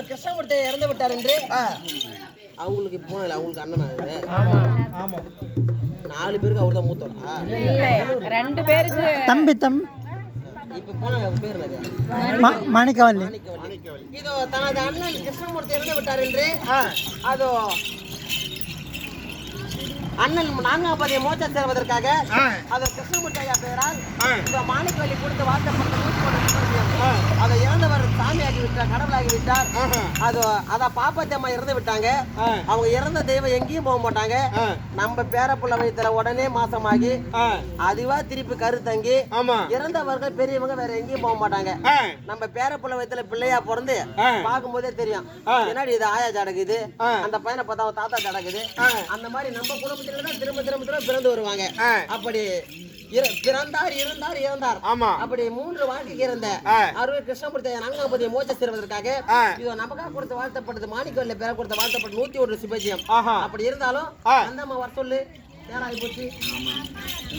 கிருஷ்ணமூர்த்தி இறந்து விட்டார் என்று அவங்களுக்கு போனல அவங்களுக்கு அண்ணன் ஆமா 4 பேருக்கு அவர் தான் மூத்தவரா? இல்ல 2 பேருக்கு தம்பி இப்ப போன பேர் மாணிக்கவல்லி. இதோ தனது அண்ணன் கிருஷ்ணமூர்த்தி இறந்து விட்டார் என்று அதோ அண்ணன் 4ஆம் பதியை மோட்சம் சேர்வதற்காக அதை கிருஷ்ணமூர்த்தி ஐயா பெயரால் இந்த மாணிக்கவல்லி கொடுத்து வார்த்தைப்பட்ட அதை இறந்தவர் சாமியாகி விட்டார், கடவுளாகி விட்டார். அத பாப்பாத்தி அம்மா இறந்து விட்டாங்க. அவங்க இறந்த தெய்வம் எங்கேயும் போக மாட்டாங்க. நம்ம பேரப்புள்ள வயிற்றுல உடனே மாசமாகி அதுவா திருப்பி கருத்தங்கி இறந்தவர்கள் பெரியவங்க வேற எங்கேயும் போக மாட்டாங்க. நம்ம பேரப்புள்ள வயிற்றுல பிள்ளையா பிறந்து பார்க்கும் போதே தெரியும் என்னடி இது ஆயா ஜடக்குது, அந்த பையனை பார்த்தா தாத்தா ஜடக்குது. அந்த மாதிரி நம்ம குடும்பத்துல தான் திரும்ப திரும்ப திரும்ப பிறந்து வருவாங்க. அப்படி பிறந்தார் இருந்தார் இறந்தார். அப்படி 3 வாழ்க்கைக்கு இருந்த அருள் கிருஷ்ணமூர்த்தி 4ஆம் பதியை மோட்சம் சேர்வதற்காக இதோ நமக்காக கொடுத்த வாழ்த்தப்பட்டது மாணிக்கவல்லிய பேர கொடுத்த வாழ்த்தப்பட்ட 101 சிபஜியம். அப்படி இருந்தாலும் அந்த அம்மா வர சொல்லு நேரம் ஆகி போச்சு.